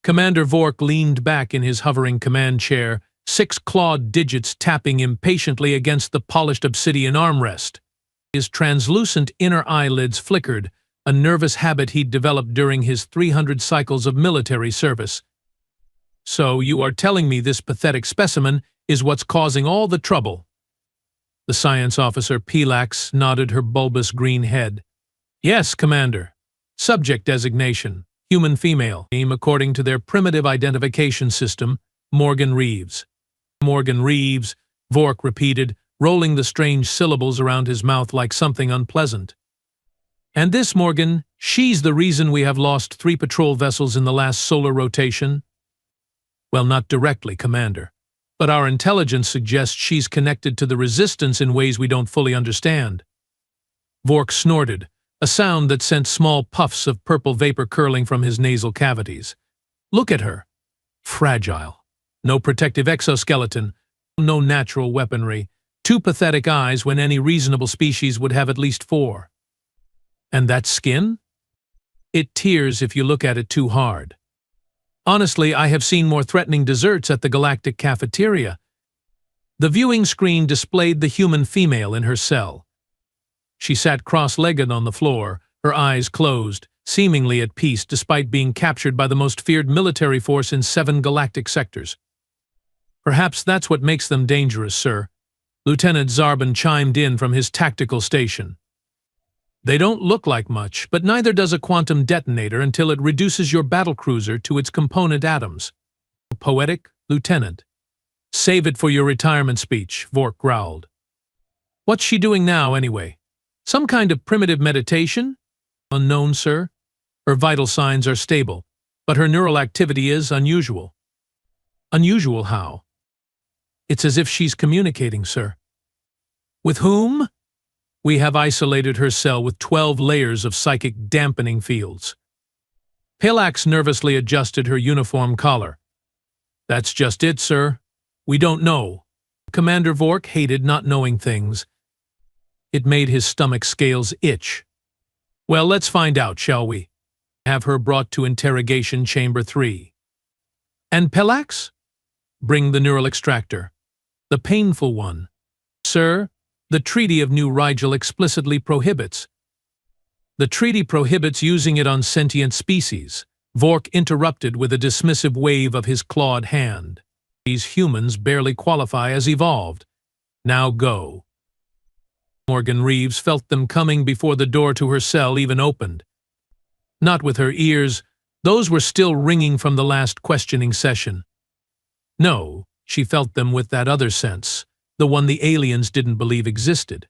Commander Vork leaned back in his hovering command chair, 6 clawed digits tapping impatiently against the polished obsidian armrest. His translucent inner eyelids flickered, a nervous habit he'd developed during his 300 cycles of military service. "So you are telling me this pathetic specimen is what's causing all the trouble?" The science officer Pelax nodded her bulbous green head. "Yes, Commander. Subject designation, human female, name according to their primitive identification system, Morgan Reeves." "Morgan Reeves," Vork repeated, rolling the strange syllables around his mouth like something unpleasant. "And this Morgan, she's the reason we have lost 3 patrol vessels in the last solar rotation?" "Well, not directly, Commander, but our intelligence suggests she's connected to the resistance in ways we don't fully understand." Vork snorted, a sound that sent small puffs of purple vapor curling from his nasal cavities. "Look at her. Fragile. No protective exoskeleton, no natural weaponry, 2 pathetic eyes when any reasonable species would have at least 4. And that skin? It tears if you look at it too hard. Honestly, I have seen more threatening desserts at the galactic cafeteria." The viewing screen displayed the human female in her cell. She sat cross-legged on the floor, her eyes closed, seemingly at peace despite being captured by the most feared military force in 7 galactic sectors. "Perhaps that's what makes them dangerous, sir," Lieutenant Zarbon chimed in from his tactical station. "They don't look like much, but neither does a quantum detonator until it reduces your battlecruiser to its component atoms." "Poetic, Lieutenant. Save it for your retirement speech," Vork growled. "What's she doing now, anyway? Some kind of primitive meditation?" "Unknown, sir. Her vital signs are stable, but her neural activity is unusual." "Unusual how?" "It's as if she's communicating, sir." "With whom?" "We have isolated her cell with 12 layers of psychic dampening fields." Pelax nervously adjusted her uniform collar. "That's just it, sir. We don't know." Commander Vork hated not knowing things. It made his stomach scales itch. "Well, let's find out, shall we? Have her brought to interrogation chamber 3. "And Pelax?" "Bring the neural extractor. The painful one." "Sir, the Treaty of New Rigel explicitly prohibits." "The treaty prohibits using it on sentient species," Vork interrupted with a dismissive wave of his clawed hand. "These humans barely qualify as evolved. Now go." Morgan Reeves felt them coming before the door to her cell even opened. Not with her ears, those were still ringing from the last questioning session. No, she felt them with that other sense, the one the aliens didn't believe existed.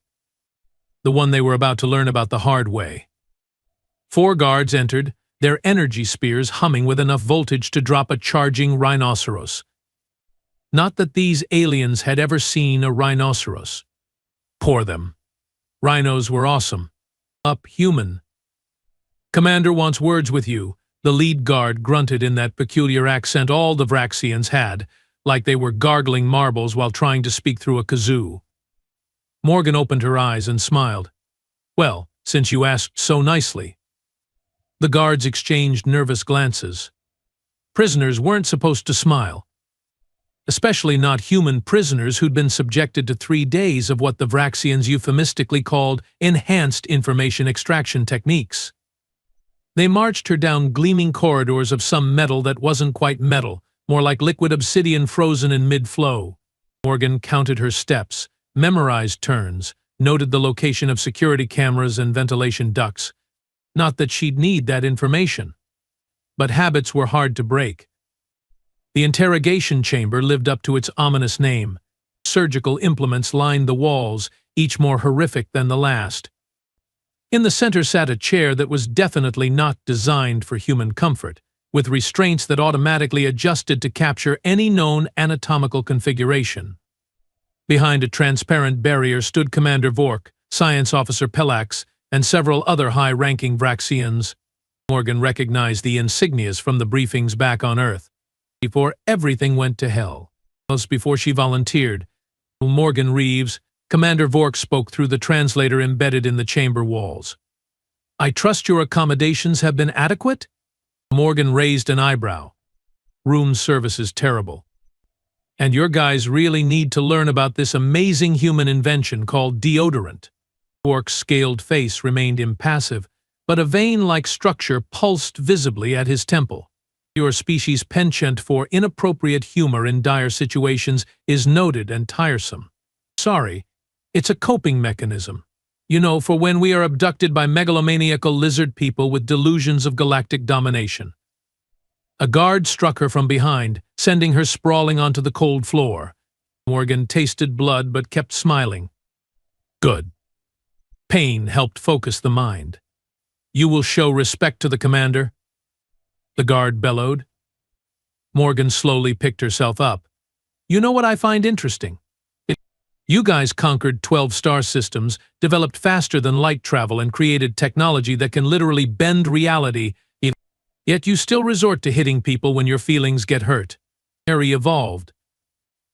The one they were about to learn about the hard way. 4 guards entered, their energy spears humming with enough voltage to drop a charging rhinoceros. Not that these aliens had ever seen a rhinoceros. Poor them. Rhinos were awesome. Up human. "Commander wants words with you," the lead guard grunted in that peculiar accent all the Vraxians had, like they were gargling marbles while trying to speak through a kazoo. Morgan opened her eyes and smiled. "Well, since you asked so nicely." The guards exchanged nervous glances. Prisoners weren't supposed to smile. Especially not human prisoners who'd been subjected to 3 days of what the Vraxians euphemistically called enhanced information extraction techniques. They marched her down gleaming corridors of some metal that wasn't quite metal, more like liquid obsidian frozen in mid-flow. Morgan counted her steps, memorized turns, noted the location of security cameras and ventilation ducts. Not that she'd need that information. But habits were hard to break. The interrogation chamber lived up to its ominous name. Surgical implements lined the walls, each more horrific than the last. In the center sat a chair that was definitely not designed for human comfort, with restraints that automatically adjusted to capture any known anatomical configuration. Behind a transparent barrier stood Commander Vork, Science Officer Pelax, and several other high-ranking Vraxians. Morgan recognized the insignias from the briefings back on Earth. Before everything went to hell. Almost before she volunteered, Morgan Reeves, Commander Vork spoke through the translator embedded in the chamber walls. "I trust your accommodations have been adequate?" Morgan raised an eyebrow. Room service is terrible. And your guys really need to learn about this amazing human invention called deodorant. Vork's scaled face remained impassive, but a vein-like structure pulsed visibly at his temple. Your species' penchant for inappropriate humor in dire situations is noted and tiresome. Sorry, it's a coping mechanism. You know, for when we are abducted by megalomaniacal lizard people with delusions of galactic domination. A guard struck her from behind, sending her sprawling onto the cold floor. Morgan tasted blood but kept smiling. Good. Pain helped focus the mind. You will show respect to the commander? The guard bellowed. Morgan slowly picked herself up. You know what I find interesting? You guys conquered 12 star systems, developed faster than light travel, and created technology that can literally bend reality. Yet you still resort to hitting people when your feelings get hurt. Very evolved.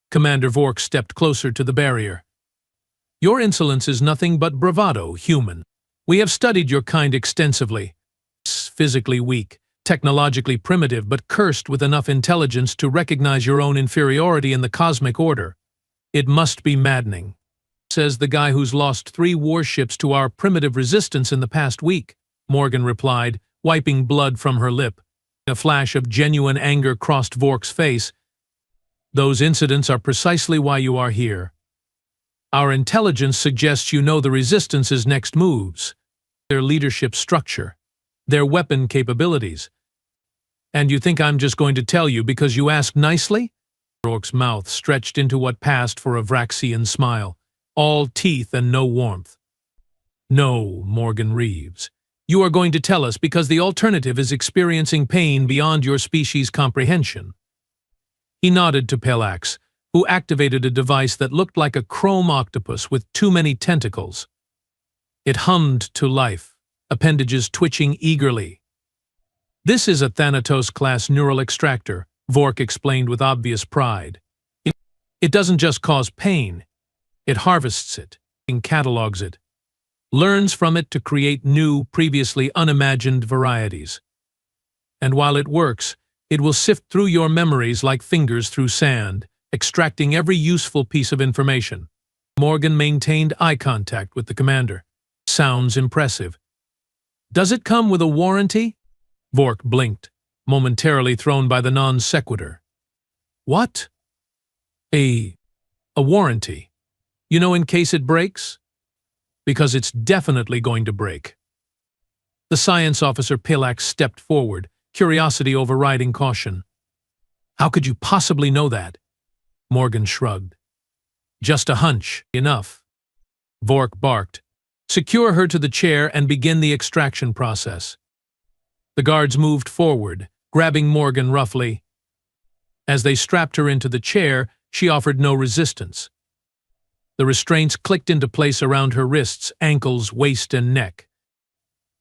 Commander Vork stepped closer to the barrier. Your insolence is nothing but bravado, human. We have studied your kind extensively. Physically weak, technologically primitive, but cursed with enough intelligence to recognize your own inferiority in the cosmic order. It must be maddening, says the guy who's lost 3 warships to our primitive resistance in the past week, Morgan replied, wiping blood from her lip. A flash of genuine anger crossed Vork's face. Those incidents are precisely why you are here. Our intelligence suggests you know the Resistance's next moves, their leadership structure, their weapon capabilities. And you think I'm just going to tell you because you asked nicely? Vork's mouth stretched into what passed for a Vraxian smile, all teeth and no warmth. No, Morgan Reeves. You are going to tell us because the alternative is experiencing pain beyond your species' comprehension. He nodded to Pelax, who activated a device that looked like a chrome octopus with too many tentacles. It hummed to life, appendages twitching eagerly. This is a Thanatos-class neural extractor, Vork explained with obvious pride. It doesn't just cause pain. It harvests it, and catalogs it, learns from it to create new, previously unimagined varieties. And while it works, it will sift through your memories like fingers through sand, extracting every useful piece of information. Morgan maintained eye contact with the commander. Sounds impressive. Does it come with a warranty? Vork blinked, momentarily thrown by the non sequitur. What? A warranty? You know, in case it breaks? Because it's definitely going to break. The science officer Pelax stepped forward, curiosity overriding caution. How could you possibly know that? Morgan shrugged. Just a hunch, enough. Vork barked. Secure her to the chair and begin the extraction process. The guards moved forward, grabbing Morgan roughly. As they strapped her into the chair, she offered no resistance. The restraints clicked into place around her wrists, ankles, waist, and neck.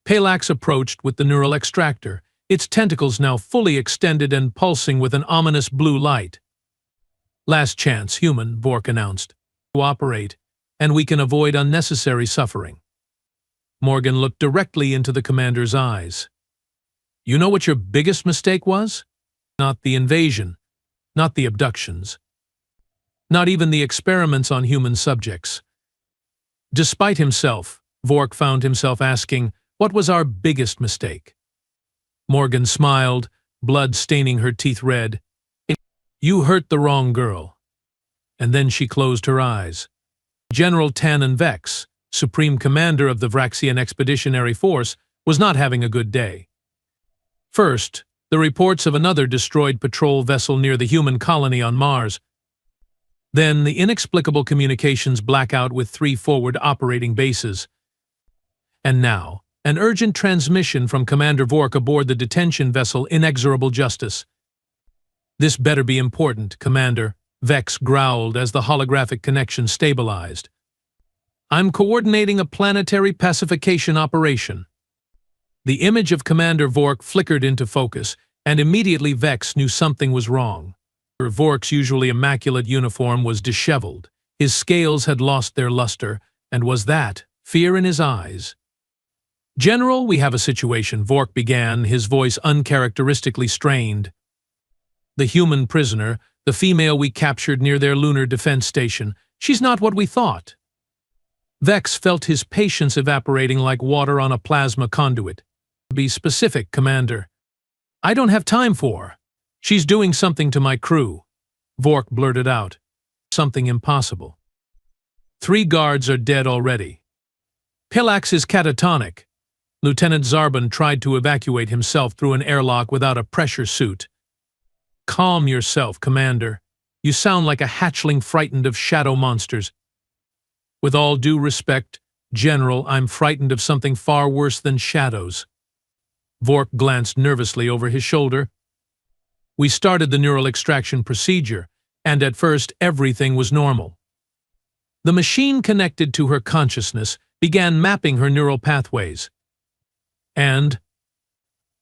Pelax approached with the neural extractor, its tentacles now fully extended and pulsing with an ominous blue light. Last chance, human, Vork announced. Cooperate, and we can avoid unnecessary suffering. Morgan looked directly into the commander's eyes. You know what your biggest mistake was? Not the invasion, not the abductions. Not even the experiments on human subjects. Despite himself, Vork found himself asking, what was our biggest mistake? Morgan smiled, blood staining her teeth red. You hurt the wrong girl. And then she closed her eyes. General Tannen Vex, Supreme Commander of the Vraxian Expeditionary Force, was not having a good day. First, the reports of another destroyed patrol vessel near the human colony on Mars. Then the inexplicable communications blackout with 3 forward operating bases. And now, an urgent transmission from Commander Vork aboard the detention vessel Inexorable Justice. This better be important, Commander, Vex growled as the holographic connection stabilized. I'm coordinating a planetary pacification operation. The image of Commander Vork flickered into focus, and immediately Vex knew something was wrong. Vork's usually immaculate uniform was disheveled, his scales had lost their luster, and was that fear in his eyes? General, we have a situation, Vork began, his voice uncharacteristically strained. The human prisoner, the female we captured near their lunar defense station. She's not what we thought. Vex felt his patience evaporating like water on a plasma conduit. Be specific, Commander. I don't have time for. She's doing something to my crew. Vork blurted out. Something impossible. 3 guards are dead already. Pilax is catatonic. Lieutenant Zarbon tried to evacuate himself through an airlock without a pressure suit. Calm yourself, Commander. You sound like a hatchling frightened of shadow monsters. With all due respect, General, I'm frightened of something far worse than shadows. Vork glanced nervously over his shoulder. We started the neural extraction procedure, and at first everything was normal. The machine connected to her consciousness began mapping her neural pathways. And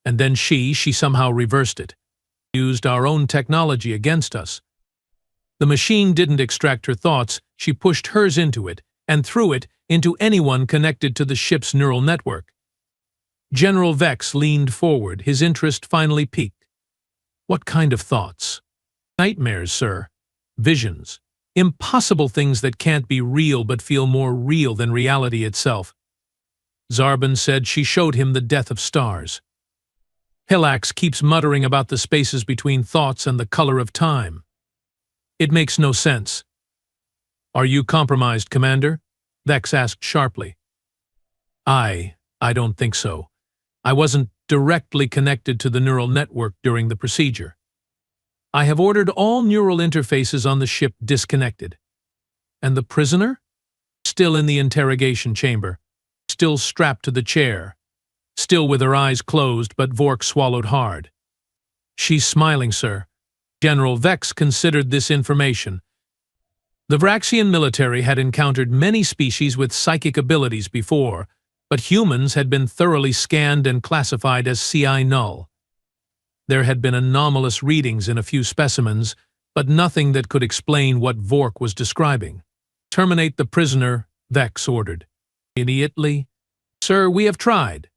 then she somehow reversed it, used our own technology against us. The machine didn't extract her thoughts, she pushed hers into it, and threw it into anyone connected to the ship's neural network. General Vex leaned forward, his interest finally piqued. What kind of thoughts? Nightmares, sir. Visions. Impossible things that can't be real but feel more real than reality itself. Zarbon said she showed him the death of stars. Pilax keeps muttering about the spaces between thoughts and the color of time. It makes no sense. Are you compromised, Commander? Vex asked sharply. I don't think so. I wasn't directly connected to the neural network during the procedure. I have ordered all neural interfaces on the ship disconnected. And the prisoner? Still in the interrogation chamber, still strapped to the chair, still with her eyes closed, but Vork swallowed hard. She's smiling, sir. General Vex considered this information. The Vraxian military had encountered many species with psychic abilities before, but humans had been thoroughly scanned and classified as CI null. There had been anomalous readings in a few specimens, but nothing that could explain what Vork was describing. Terminate the prisoner, Vex ordered. Immediately. Sir, we have tried.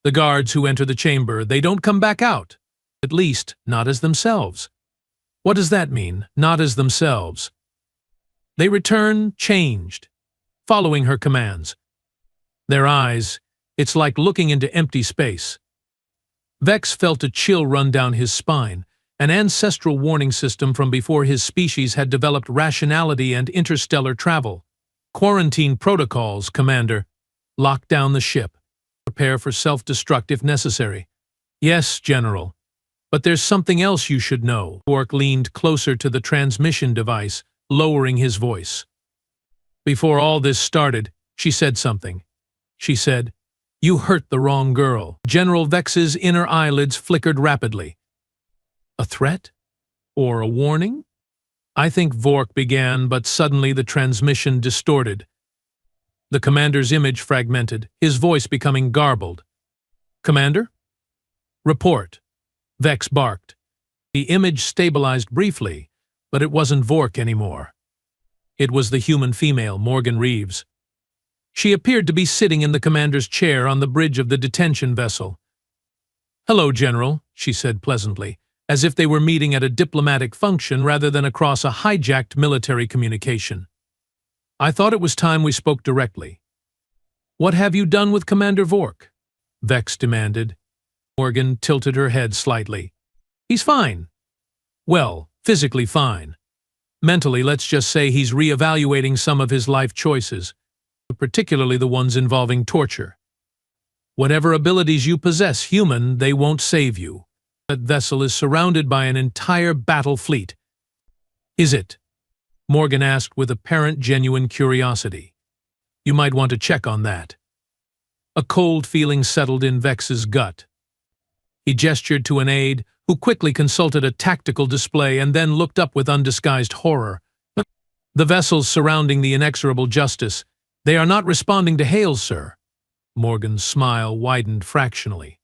The guards who enter the chamber, they don't come back out. At least, not as themselves. What does that mean, not as themselves? They return changed, following her commands. Their eyes, it's like looking into empty space. Vex felt a chill run down his spine. An ancestral warning system from before his species had developed rationality and interstellar travel. Quarantine protocols, Commander. Lock down the ship. Prepare for self-destruct if necessary. Yes, General. But there's something else you should know. Vork leaned closer to the transmission device, lowering his voice. Before all this started, she said something. She said, "You hurt the wrong girl." General Vex's inner eyelids flickered rapidly. A threat? Or a warning? I think Vork began, but suddenly the transmission distorted. The commander's image fragmented, his voice becoming garbled. Commander? Report. Vex barked. The image stabilized briefly, but it wasn't Vork anymore. It was the human female, Morgan Reeves. She appeared to be sitting in the commander's chair on the bridge of the detention vessel. Hello, General, she said pleasantly, as if they were meeting at a diplomatic function rather than across a hijacked military communication. I thought it was time we spoke directly. What have you done with Commander Vork? Vex demanded. Morgan tilted her head slightly. He's fine. Well, physically fine. Mentally, let's just say he's reevaluating some of his life choices, particularly the ones involving torture. Whatever abilities you possess, human, they won't save you. That vessel is surrounded by an entire battle fleet. Is it? Morgan asked with apparent genuine curiosity. You might want to check on that. A cold feeling settled in Vex's gut. He gestured to an aide, who quickly consulted a tactical display and then looked up with undisguised horror. The vessels surrounding the inexorable Justice, they are not responding to hails, sir. Morgan's smile widened fractionally.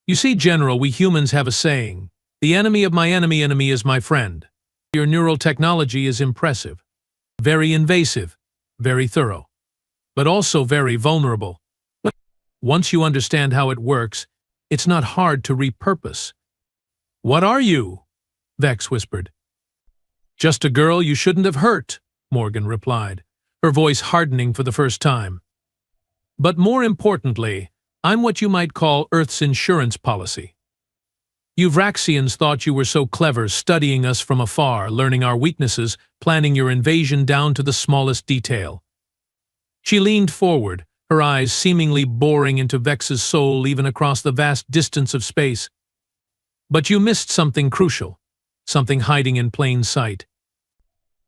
You see, General, we humans have a saying, the enemy of my enemy is my friend. Your neural technology is impressive, very invasive, very thorough, but also very vulnerable. But once you understand how it works, it's not hard to repurpose. What are you? Vex whispered. Just a girl you shouldn't have hurt, Morgan replied, her voice hardening for the first time. But more importantly, I'm what you might call Earth's insurance policy. You Vraxians thought you were so clever, studying us from afar, learning our weaknesses, planning your invasion down to the smallest detail. She leaned forward, her eyes seemingly boring into Vex's soul even across the vast distance of space. But you missed something crucial, something hiding in plain sight.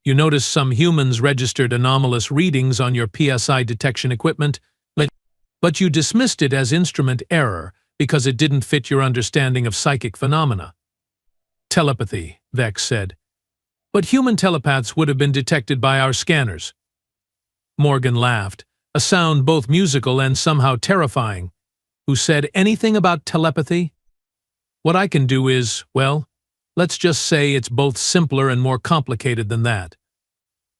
You noticed some humans registered anomalous readings on your PSI detection equipment, but you dismissed it as instrument error because it didn't fit your understanding of psychic phenomena. Telepathy, Vex said. But human telepaths would have been detected by our scanners. Morgan laughed, a sound both musical and somehow terrifying. Who said anything about telepathy? What I can do is, well, let's just say it's both simpler and more complicated than that.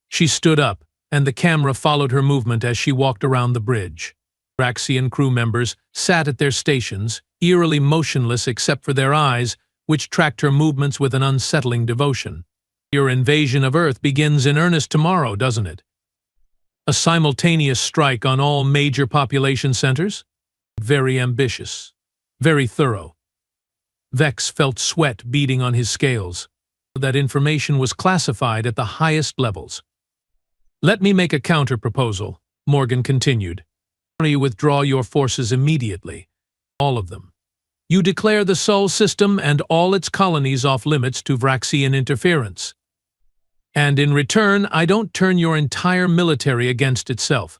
She stood up, and the camera followed her movement as she walked around the bridge. Vraxian crew members sat at their stations, eerily motionless except for their eyes, which tracked her movements with an unsettling devotion. Your invasion of Earth begins in earnest tomorrow, doesn't it? A simultaneous strike on all major population centers? Very ambitious. Very thorough. Vex felt sweat beading on his scales. That information was classified at the highest levels. Let me make a counter-proposal, Morgan continued. You withdraw your forces immediately. All of them. You declare the Sol system and all its colonies off-limits to Vraxian interference. And in return, I don't turn your entire military against itself.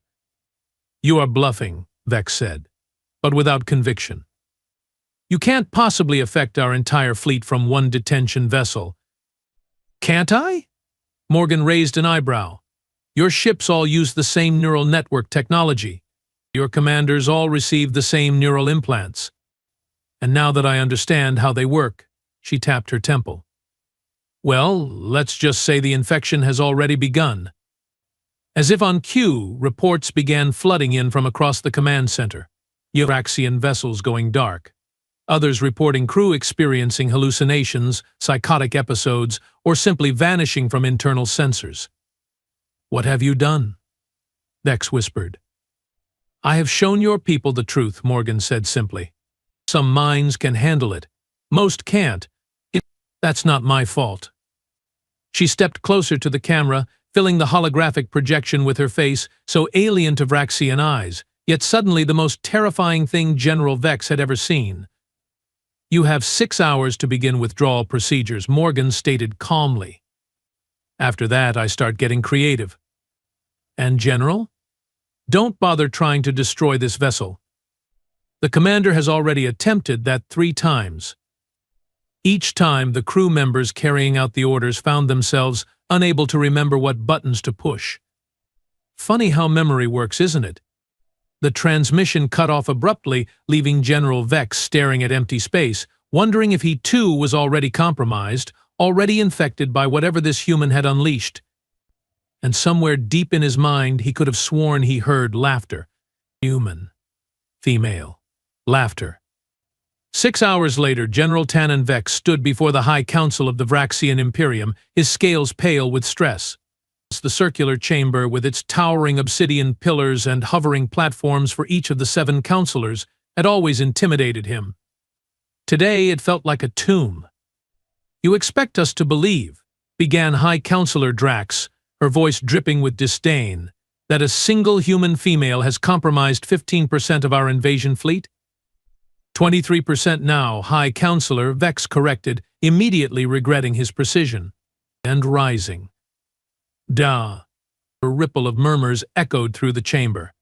You are bluffing, Vex said, but without conviction. You can't possibly affect our entire fleet from one detention vessel. Can't I? Morgan raised an eyebrow. Your ships all use the same neural network technology. Your commanders all receive the same neural implants. And now that I understand how they work, she tapped her temple. Well, let's just say the infection has already begun. As if on cue, reports began flooding in from across the command center. Vraxian vessels going dark. Others reporting crew experiencing hallucinations, psychotic episodes, or simply vanishing from internal sensors. What have you done? Vex whispered. I have shown your people the truth, Morgan said simply. Some minds can handle it. Most can't. That's not my fault. She stepped closer to the camera, filling the holographic projection with her face, so alien to Vraxian eyes, yet suddenly the most terrifying thing General Vex had ever seen. You have 6 hours to begin withdrawal procedures, Morgan stated calmly. After that, I start getting creative. And General? Don't bother trying to destroy this vessel. The commander has already attempted that 3 times. Each time, the crew members carrying out the orders found themselves unable to remember what buttons to push. Funny how memory works, isn't it? The transmission cut off abruptly, leaving General Vex staring at empty space, wondering if he too was already compromised, already infected by whatever this human had unleashed. And somewhere deep in his mind, he could have sworn he heard laughter. Human. Female. Laughter. 6 hours later, General Tannen Vex stood before the High Council of the Vraxian Imperium, his scales pale with stress. The circular chamber, with its towering obsidian pillars and hovering platforms for each of the 7 counselors, had always intimidated him. Today, it felt like a tomb. You expect us to believe, began High Counselor Drax, her voice dripping with disdain, that a single human female has compromised 15% of our invasion fleet? 23% now, High Counselor Vex corrected, immediately regretting his precision. And rising. Da. A ripple of murmurs echoed through the chamber.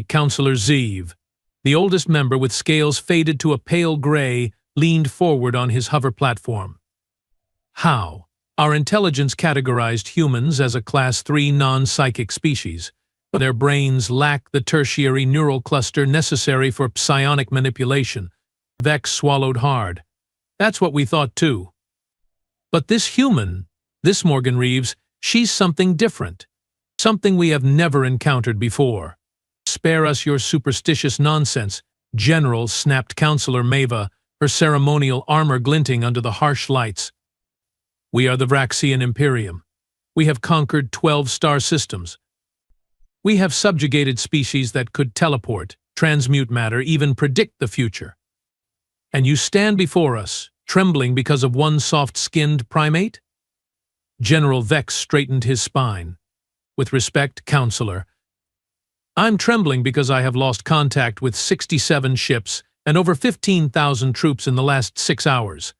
Counselor Zeev, the oldest member with scales faded to a pale gray, leaned forward on his hover platform. How? Our intelligence categorized humans as a Class 3 non-psychic species, but their brains lack the tertiary neural cluster necessary for psionic manipulation. Vex swallowed hard. That's what we thought too. But this human, this Morgan Reeves, she's something different. Something we have never encountered before. Spare us your superstitious nonsense, General, snapped Counselor Maeva, her ceremonial armor glinting under the harsh lights. We are the Vraxian Imperium. We have conquered 12 star systems. We have subjugated species that could teleport, transmute matter, even predict the future. And you stand before us, trembling because of one soft-skinned primate? General Vex straightened his spine. With respect, Counselor, I'm trembling because I have lost contact with 67 ships and over 15,000 troops in the last 6 hours.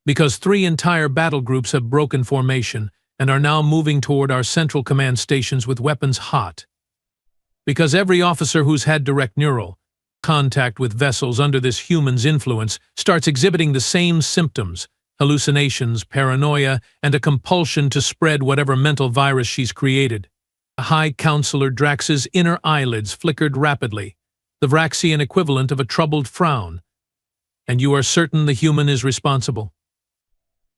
Because 3 entire battle groups have broken formation and are now moving toward our central command stations with weapons hot. Because every officer who's had direct neural contact with vessels under this human's influence starts exhibiting the same symptoms: hallucinations, paranoia, and a compulsion to spread whatever mental virus she's created. High Counselor Drax's inner eyelids flickered rapidly, the Vraxian equivalent of a troubled frown. And you are certain the human is responsible?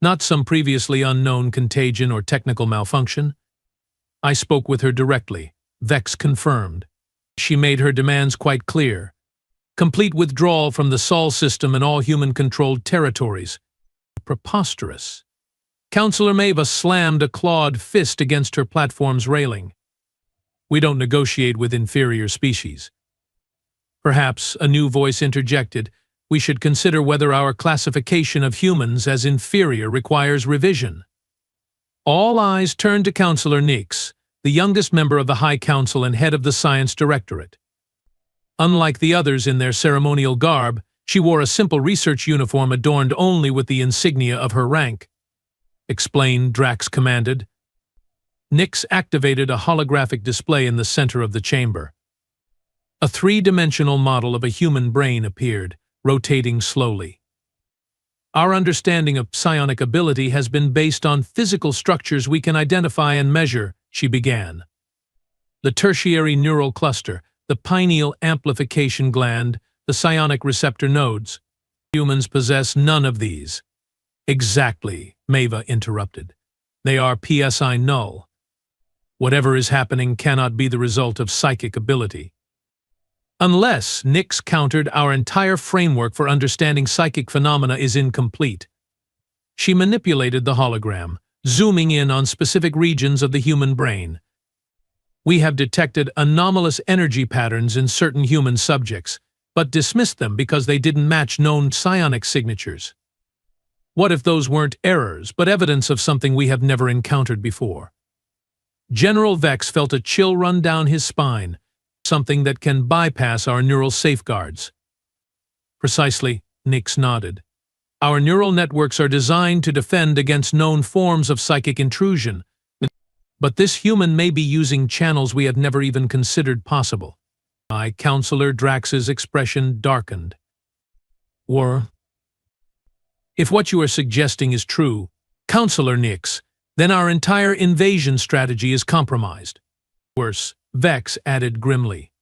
Not some previously unknown contagion or technical malfunction? I spoke with her directly. Vex confirmed. She made her demands quite clear. Complete withdrawal from the Sol system and all human-controlled territories. Preposterous. Counselor Maeva slammed a clawed fist against her platform's railing. We don't negotiate with inferior species. Perhaps, a new voice interjected, we should consider whether our classification of humans as inferior requires revision. All eyes turned to Counselor Nix, the youngest member of the High Council and head of the Science Directorate. Unlike the others in their ceremonial garb, she wore a simple research uniform adorned only with the insignia of her rank. Explain, Drax commanded. Nix activated a holographic display in the center of the chamber. A 3-dimensional model of a human brain appeared, rotating slowly. Our understanding of psionic ability has been based on physical structures we can identify and measure, she began. The tertiary neural cluster, the pineal amplification gland, the psionic receptor nodes. Humans possess none of these. Exactly, Maeva interrupted. They are PSI null. Whatever is happening cannot be the result of psychic ability. Unless, Nix countered, our entire framework for understanding psychic phenomena is incomplete. She manipulated the hologram, zooming in on specific regions of the human brain. We have detected anomalous energy patterns in certain human subjects, but dismissed them because they didn't match known psionic signatures. What if those weren't errors, but evidence of something we have never encountered before? General Vex felt a chill run down his spine. Something that can bypass our neural safeguards. Precisely, Nix nodded. Our neural networks are designed to defend against known forms of psychic intrusion, but this human may be using channels we had never even considered possible. Counselor Drax's expression darkened. Or, if what you are suggesting is true, Counselor Nix, then our entire invasion strategy is compromised. Worse, Vex added grimly.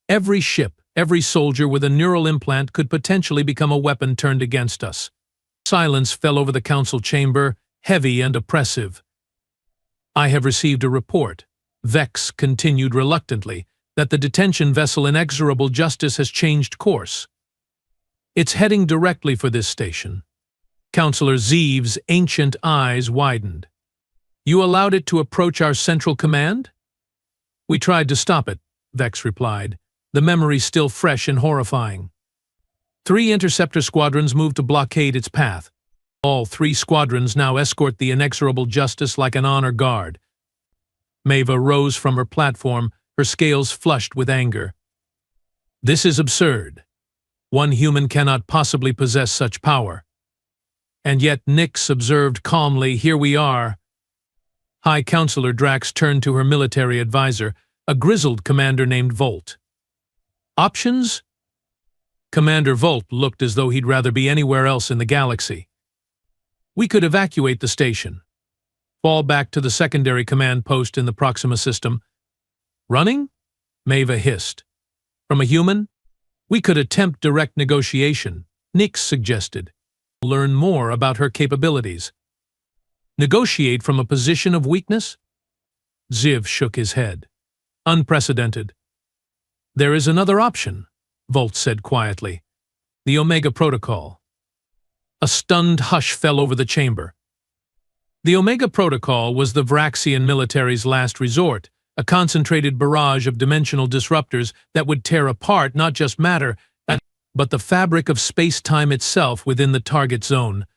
Every ship, every soldier with a neural implant could potentially become a weapon turned against us. Silence fell over the council chamber, heavy and oppressive. I have received a report, Vex continued reluctantly, that the detention vessel Inexorable Justice has changed course. It's heading directly for this station. Counselor Zeev's ancient eyes widened. You allowed it to approach our central command? We tried to stop it, Vex replied, the memory still fresh and horrifying. 3 interceptor squadrons moved to blockade its path. All 3 squadrons now escort the Inexorable Justice like an honor guard. Maeva rose from her platform, her scales flushed with anger. This is absurd. One human cannot possibly possess such power. And yet Nix observed calmly, here we are. High Counselor Drax turned to her military advisor, a grizzled commander named Volt. Options? Commander Volt looked as though he'd rather be anywhere else in the galaxy. We could evacuate the station. Fall back to the secondary command post in the Proxima system. Running? Maeva hissed. From a human? We could attempt direct negotiation, Nix suggested. Learn more about her capabilities. Negotiate from a position of weakness? Ziv shook his head. Unprecedented. There is another option, Volt said quietly. The Omega Protocol. A stunned hush fell over the chamber. The Omega Protocol was the Vraxian military's last resort, a concentrated barrage of dimensional disruptors that would tear apart not just matter, but the fabric of space-time itself within the target zone.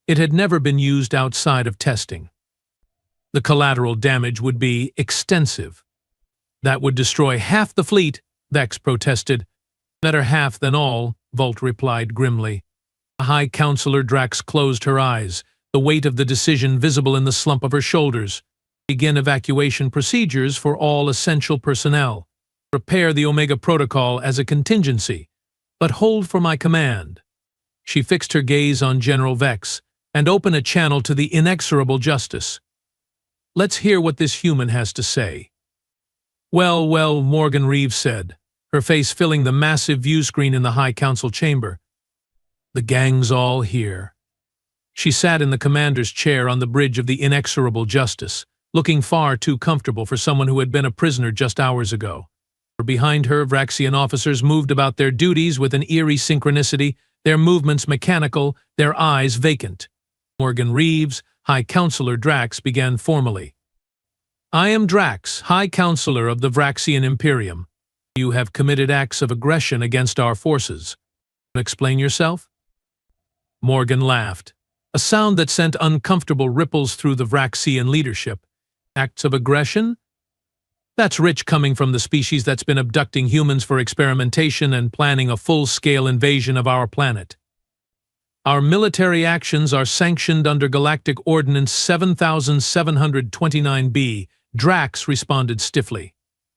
It had never been used outside of testing. The collateral damage would be extensive. That would destroy half the fleet, Vex protested. Better half than all, Volt replied grimly. High Counselor Drax closed her eyes, the weight of the decision visible in the slump of her shoulders. Begin evacuation procedures for all essential personnel. Prepare the Omega Protocol as a contingency, but hold for my command. She fixed her gaze on General Vex and opened a channel to the inexorable justice. Let's hear what this human has to say. Well, Morgan Reeves said, her face filling the massive view screen in the High Council chamber. The gang's all here. She sat in the commander's chair on the bridge of the inexorable justice, looking far too comfortable for someone who had been a prisoner just hours ago. Behind her, Vraxian officers moved about their duties with an eerie synchronicity, their movements mechanical, their eyes vacant. Morgan Reeves, High Counselor Drax, began formally. I am Drax, High Counselor of the Vraxian Imperium. You have committed acts of aggression against our forces. Explain yourself? Morgan laughed, a sound that sent uncomfortable ripples through the Vraxian leadership. Acts of aggression? That's rich coming from the species that's been abducting humans for experimentation and planning a full-scale invasion of our planet. Our military actions are sanctioned under Galactic Ordinance 7729B, Drax responded stiffly.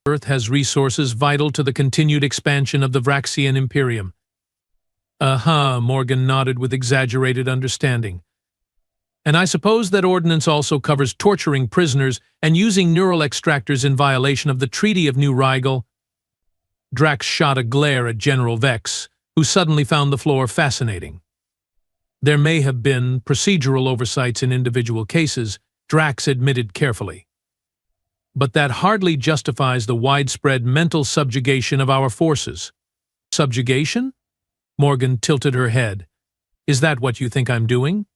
Earth has resources vital to the continued expansion of the Vraxian Imperium. Morgan nodded with exaggerated understanding. And I suppose that ordinance also covers torturing prisoners and using neural extractors in violation of the Treaty of New Rigel. Drax shot a glare at General Vex, who suddenly found the floor fascinating. There may have been procedural oversights in individual cases, Drax admitted carefully. But that hardly justifies the widespread mental subjugation of our forces. Subjugation? Morgan tilted her head. Is that what you think I'm doing?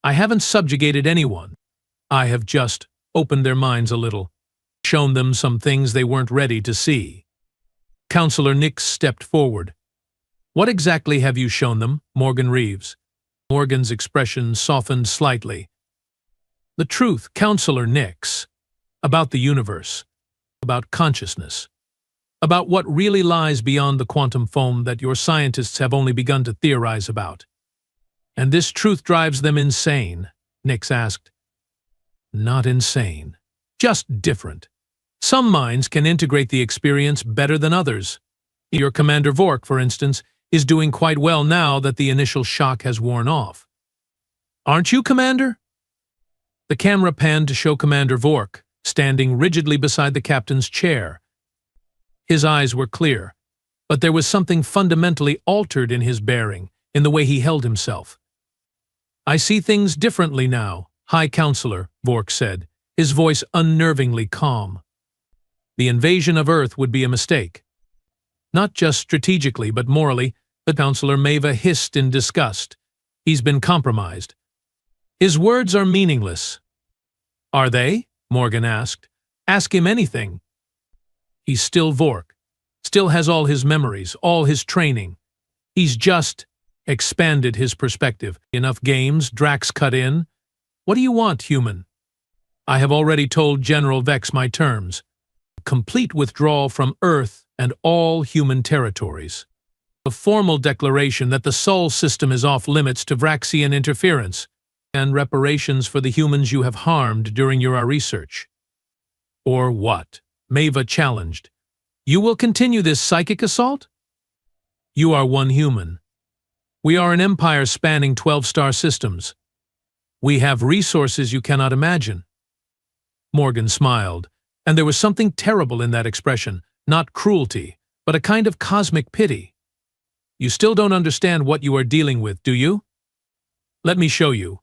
I haven't subjugated anyone. I have just opened their minds a little, shown them some things they weren't ready to see. Counselor Nix stepped forward. What exactly have you shown them, Morgan Reeves? Morgan's expression softened slightly. The truth, Counselor Nix, about the universe, about consciousness, about what really lies beyond the quantum foam that your scientists have only begun to theorize about. And this truth drives them insane, Nix asked. Not insane, just different. Some minds can integrate the experience better than others. Your Commander Vork, for instance, is doing quite well now that the initial shock has worn off. Aren't you, Commander? The camera panned to show Commander Vork, standing rigidly beside the captain's chair. His eyes were clear, but there was something fundamentally altered in his bearing, in the way he held himself. I see things differently now, High Counselor, Vork said, his voice unnervingly calm. The invasion of Earth would be a mistake. Not just strategically, but morally, the Counselor Maeva hissed in disgust. He's been compromised. His words are meaningless. Are they? Morgan asked. Ask him anything. He's still Vork, still has all his memories, all his training. He's just expanded his perspective. Enough games, Drax cut in. What do you want, human? I have already told General Vex my terms. Complete withdrawal from Earth and all human territories. A formal declaration that the Sol system is off limits to Vraxian interference, and reparations for the humans you have harmed during your research. Or what? Maeva challenged. You will continue this psychic assault? You are one human. We are an empire spanning 12-star systems. We have resources you cannot imagine. Morgan smiled, and there was something terrible in that expression, not cruelty, but a kind of cosmic pity. You still don't understand what you are dealing with, do you? Let me show you.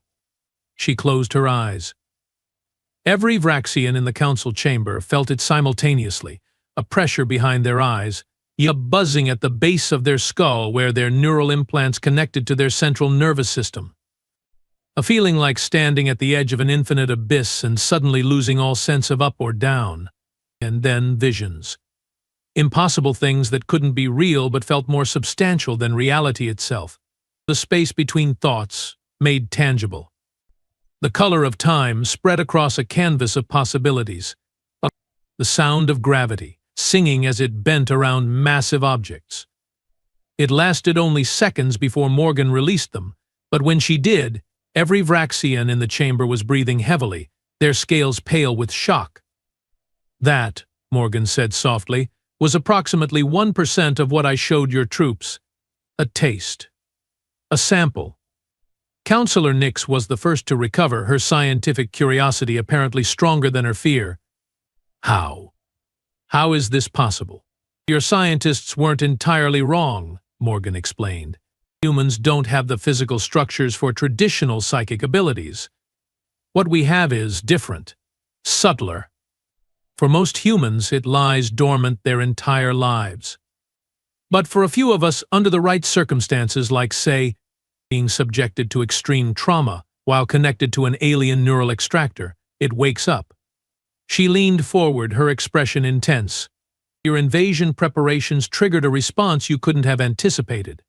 She closed her eyes. Every Vraxian in the council chamber felt it simultaneously, a pressure behind their eyes, a buzzing at the base of their skull where their neural implants connected to their central nervous system. A feeling like standing at the edge of an infinite abyss and suddenly losing all sense of up or down. And then visions. Impossible things that couldn't be real but felt more substantial than reality itself. The space between thoughts, made tangible. The color of time spread across a canvas of possibilities. The sound of gravity, singing as it bent around massive objects. It lasted only seconds before Morgan released them, but when she did, every Vraxian in the chamber was breathing heavily, their scales pale with shock. That, Morgan said softly, was approximately 1% of what I showed your troops. A taste. A sample. Counselor Nix was the first to recover, her scientific curiosity apparently stronger than her fear. How? How is this possible? Your scientists weren't entirely wrong, Morgan explained. Humans don't have the physical structures for traditional psychic abilities. What we have is different, subtler. For most humans, it lies dormant their entire lives. But for a few of us, under the right circumstances, like, say, being subjected to extreme trauma while connected to an alien neural extractor, it wakes up. She leaned forward, her expression intense. Your invasion preparations triggered a response you couldn't have anticipated.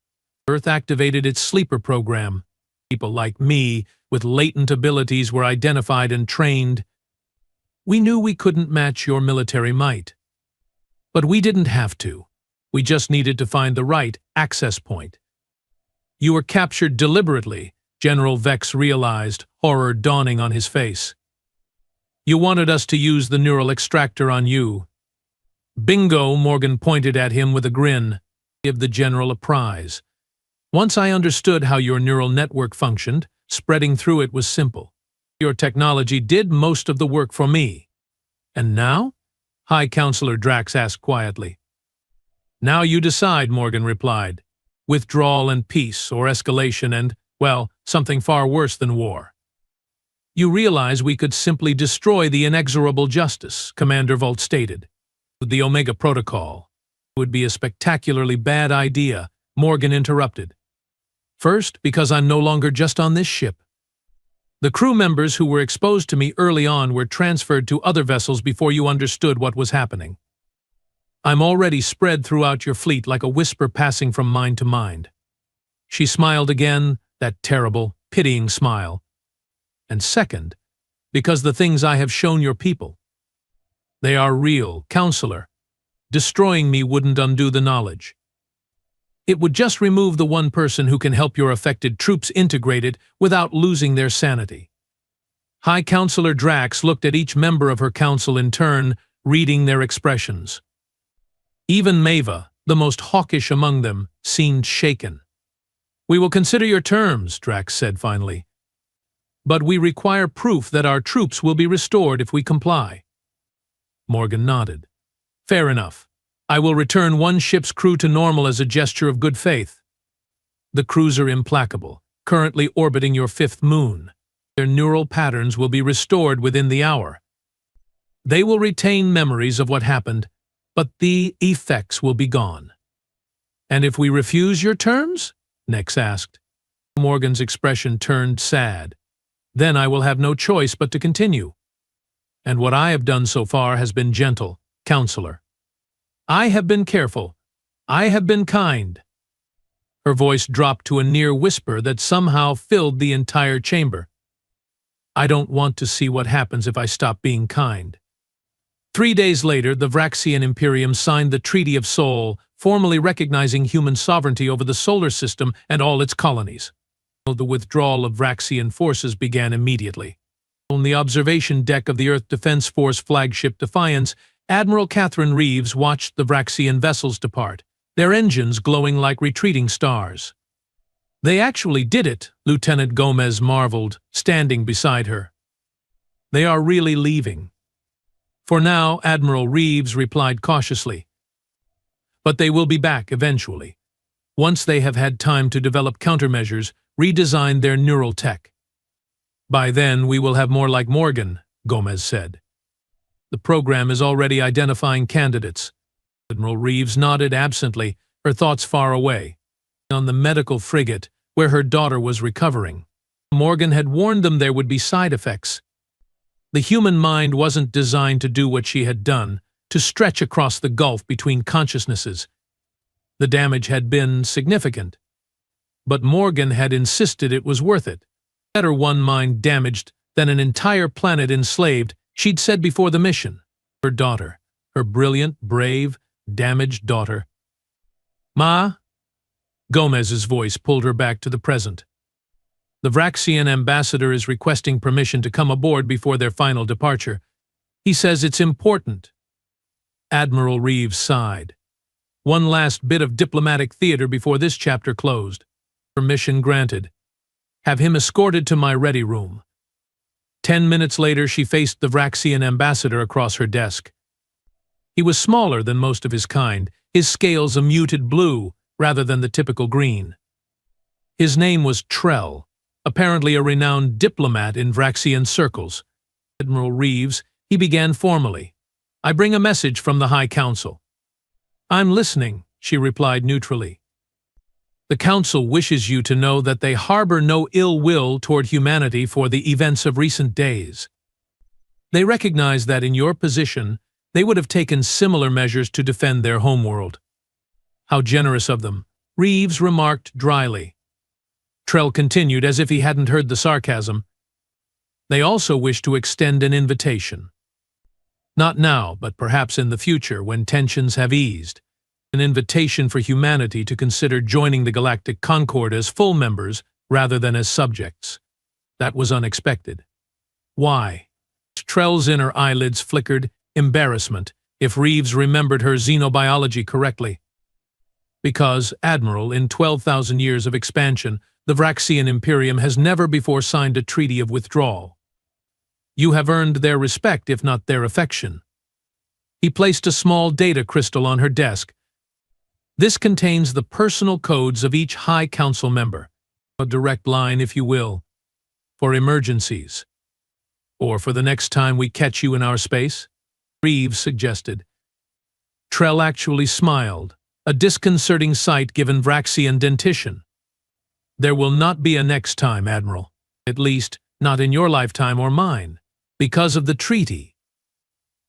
Earth activated its sleeper program. People like me, with latent abilities, were identified and trained. We knew we couldn't match your military might. But we didn't have to. We just needed to find the right access point. You were captured deliberately, General Vex realized, horror dawning on his face. You wanted us to use the neural extractor on you. Bingo, Morgan pointed at him with a grin. Give the general a prize. Once I understood how your neural network functioned, spreading through it was simple. Your technology did most of the work for me. And now? High Counselor Drax asked quietly. Now you decide, Morgan replied. Withdrawal and peace, or escalation and, well, something far worse than war. You realize we could simply destroy the inexorable justice, Commander Volt stated. With the Omega Protocol. It would be a spectacularly bad idea, Morgan interrupted. First, because I'm no longer just on this ship. The crew members who were exposed to me early on were transferred to other vessels before you understood what was happening. I'm already spread throughout your fleet like a whisper passing from mind to mind. She smiled again, that terrible, pitying smile. And second, because the things I have shown your people. They are real, Counselor. Destroying me wouldn't undo the knowledge. It would just remove the one person who can help your affected troops integrate it without losing their sanity. High Counselor Drax looked at each member of her council in turn, reading their expressions. Even Maeva, the most hawkish among them, seemed shaken. We will consider your terms, Drax said finally. But we require proof that our troops will be restored if we comply. Morgan nodded. Fair enough. I will return one ship's crew to normal as a gesture of good faith. The cruiser Implacable, currently orbiting your fifth moon. Their neural patterns will be restored within the hour. They will retain memories of what happened, but the effects will be gone. And if we refuse your terms? Nex asked. Morgan's expression turned sad. Then I will have no choice but to continue. And what I have done so far has been gentle, Counselor. I have been careful. I have been kind. Her voice dropped to a near whisper that somehow filled the entire chamber. I don't want to see what happens if I stop being kind. 3 days later, the Vraxian Imperium signed the Treaty of Sol, formally recognizing human sovereignty over the solar system and all its colonies. The withdrawal of Vraxian forces began immediately. On the observation deck of the Earth Defense Force flagship Defiance, Admiral Catherine Reeves watched the Vraxian vessels depart, their engines glowing like retreating stars. They actually did it, Lieutenant Gomez marveled, standing beside her. They are really leaving. For now, Admiral Reeves replied cautiously. But they will be back eventually, once they have had time to develop countermeasures, redesign their neural tech. By then, we will have more like Morgan, Gomez said. The program is already identifying candidates. Admiral Reeves nodded absently, her thoughts far away, on the medical frigate where her daughter was recovering. Morgan had warned them there would be side effects. The human mind wasn't designed to do what she had done, to stretch across the gulf between consciousnesses. The damage had been significant. But Morgan had insisted it was worth it. Better one mind damaged than an entire planet enslaved, she'd said before the mission. Her daughter, her brilliant, brave, damaged daughter. Ma? Gomez's voice pulled her back to the present. The Vraxian ambassador is requesting permission to come aboard before their final departure. He says it's important. Admiral Reeves sighed. One last bit of diplomatic theater before this chapter closed. Permission granted. Have him escorted to my ready room. 10 minutes later, she faced the Vraxian ambassador across her desk. He was smaller than most of his kind, his scales a muted blue rather than the typical green. His name was Trell, apparently a renowned diplomat in Vraxian circles. Admiral Reeves, he began formally. I bring a message from the High Council. I'm listening, she replied neutrally. The Council wishes you to know that they harbor no ill will toward humanity for the events of recent days. They recognize that in your position, they would have taken similar measures to defend their homeworld. How generous of them, Reeves remarked dryly. Trell continued as if he hadn't heard the sarcasm. They also wish to extend an invitation. Not now, but perhaps in the future when tensions have eased. An invitation for humanity to consider joining the Galactic Concord as full members rather than as subjects. That was unexpected. Why? Trell's inner eyelids flickered, embarrassment, if Reeves remembered her xenobiology correctly. Because, Admiral, in 12,000 years of expansion, the Vraxian Imperium has never before signed a treaty of withdrawal. You have earned their respect, if not their affection. He placed a small data crystal on her desk. This contains the personal codes of each High Council member. A direct line, if you will, for emergencies. Or for the next time we catch you in our space, Reeves suggested. Trell actually smiled, a disconcerting sight given Vraxian dentition. There will not be a next time, Admiral. At least, not in your lifetime or mine. Because of the treaty.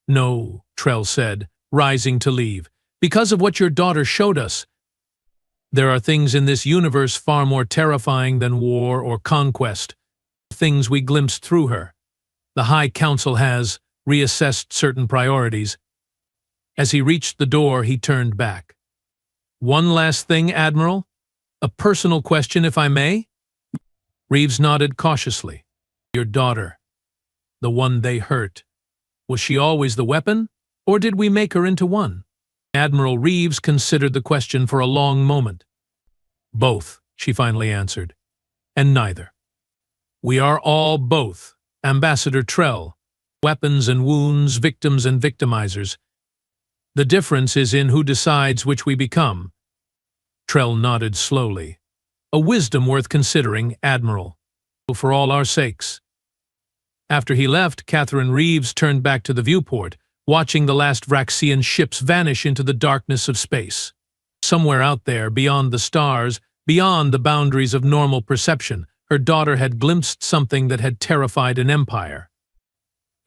No, Trell said, rising to leave. Because of what your daughter showed us. There are things in this universe far more terrifying than war or conquest. Things we glimpsed through her. The High Council has reassessed certain priorities. As he reached the door, he turned back. One last thing, Admiral? A personal question, if I may? Reeves nodded cautiously. Your daughter. The one they hurt. Was she always the weapon, or did we make her into one? Admiral Reeves considered the question for a long moment. Both, she finally answered. And neither. We are all both, Ambassador Trell. Weapons and wounds, victims and victimizers. The difference is in who decides which we become. Trell nodded slowly. A wisdom worth considering, Admiral. For all our sakes. After he left, Catherine Reeves turned back to the viewport, watching the last Vraxian ships vanish into the darkness of space. Somewhere out there, beyond the stars, beyond the boundaries of normal perception, her daughter had glimpsed something that had terrified an empire.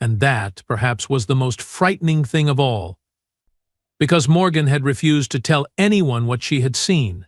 And that, perhaps, was the most frightening thing of all. Because Morgan had refused to tell anyone what she had seen.